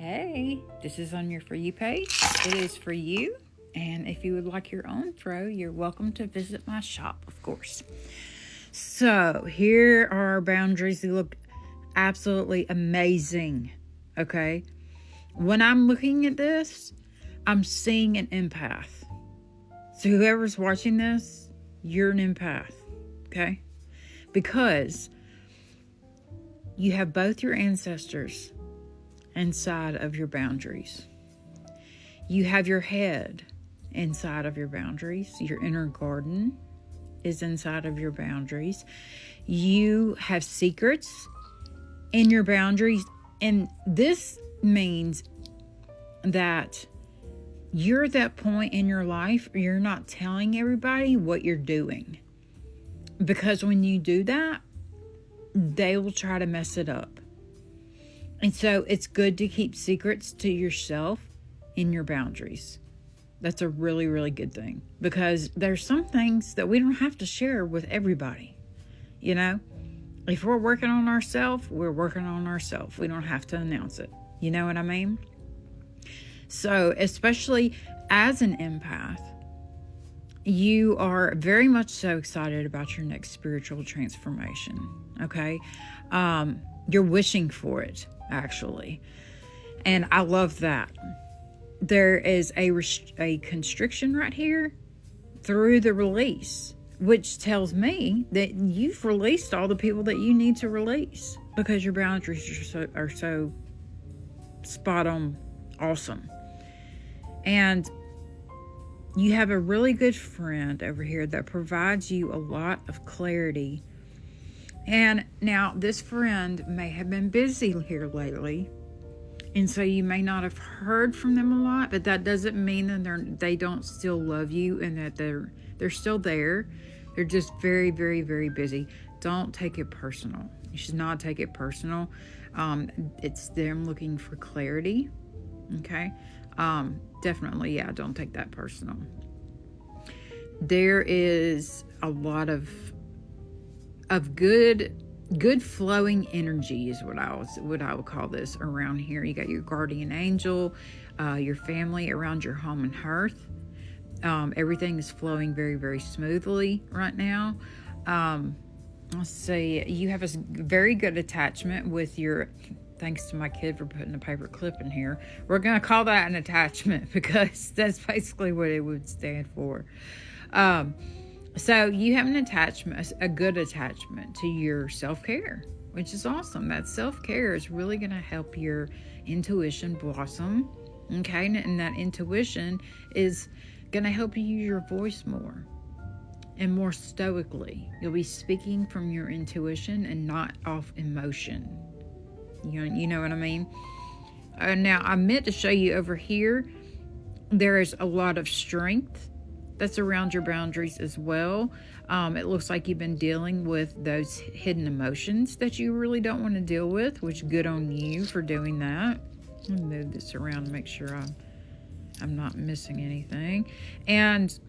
Hey, this is on your For You page. It is for you. And if you would like your own throw, you're welcome to visit my shop, of course. So here are our boundaries. They look absolutely amazing. Okay. When I'm looking at this, I'm seeing an empath. So whoever's watching this, you're an empath. Okay. Because you have both your ancestors inside of your boundaries. You have your head inside of your boundaries. Your inner garden is inside of your boundaries. You have secrets in your boundaries. And this means that you're at that point in your life where you're not telling everybody what you're doing. Because when you do that, they will try to mess it up. And so it's good to keep secrets to yourself in your boundaries. That's a really, really good thing. Because there's some things that we don't have to share with everybody. You know? If we're working on ourselves, we're working on ourselves. We don't have to announce it. You know what I mean? So, especially as an empath, you are very much so excited about your next spiritual transformation. Okay? You're wishing for it, actually. And I love that. There is a constriction right here through the release, which tells me that you've released all the people that you need to release because your boundaries are so spot on awesome. And you have a really good friend over here that provides you a lot of clarity. And now this friend may have been busy here lately, and so you may not have heard from them a lot, but that doesn't mean that they don't still love you and that they're still there. They're just very, very, very busy. Don't take it personal. You should not take it personal. It's them looking for clarity. Okay? Definitely, yeah, don't take that personal. There is a lot of good flowing energy is what I would call this around here. You got your guardian angel, your family around your home and hearth. Everything is flowing very, very smoothly right now. Let's see. You have a very good attachment with your. Thanks to my kid for putting a paper clip in here. We're going to call that an attachment because that's basically what it would stand for. So you have an attachment, a good attachment to your self-care, which is awesome. That self-care is really going to help your intuition blossom. Okay. And that intuition is going to help you use your voice more and more stoically. You'll be speaking from your intuition and not off emotion. You know what I mean? Now, I meant to show you over here, there is a lot of strength that's around your boundaries as well. It looks like you've been dealing with those hidden emotions that you really don't want to deal with, which good on you for doing that. Let me move this around to make sure I'm not missing anything. And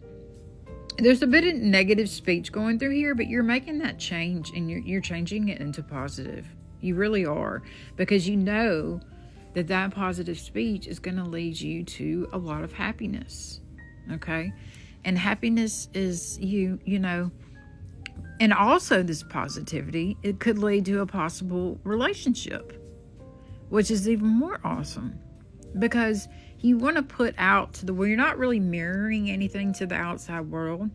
there's a bit of negative speech going through here, but you're making that change and you're changing it into positive. You really are, because you know that positive speech is going to lead you to a lot of happiness. Okay? And happiness is you know, and also this positivity, it could lead to a possible relationship, which is even more awesome because you want to put out to the where you're not really mirroring anything to the outside world,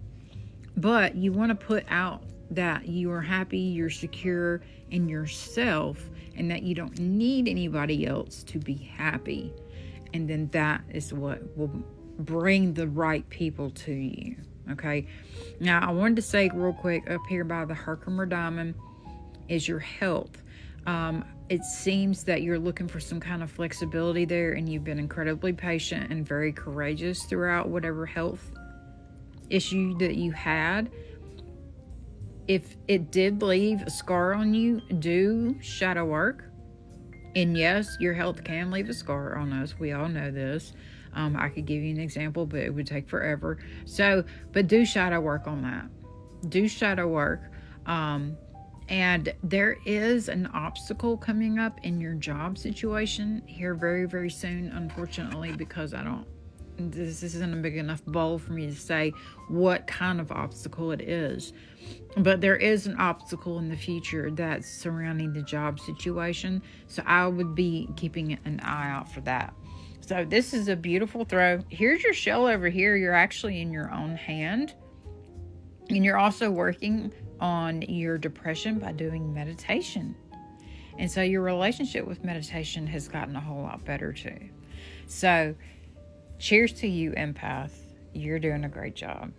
but you want to put out that you are happy, you're secure in yourself, and that you don't need anybody else to be happy. And then that is what will bring the right people to you. Okay. Now, I wanted to say real quick, up here by the Herkimer Diamond is your health. It seems that you're looking for some kind of flexibility there, and you've been incredibly patient and very courageous throughout whatever health issue that you had. If it did leave a scar on you, do shadow work. And yes, your health can leave a scar on us. We all know this. I could give you an example, but it would take forever. So, but do shadow work on that. Do shadow work. And there is an obstacle coming up in your job situation here very, very soon, unfortunately, because this isn't a big enough bowl for me to say what kind of obstacle it is. But there is an obstacle in the future that's surrounding the job situation. So I would be keeping an eye out for that. So this is a beautiful throw. Here's your shell over here. You're actually in your own hand. And you're also working on your depression by doing meditation. And so your relationship with meditation has gotten a whole lot better too. So cheers to you, empath. You're doing a great job.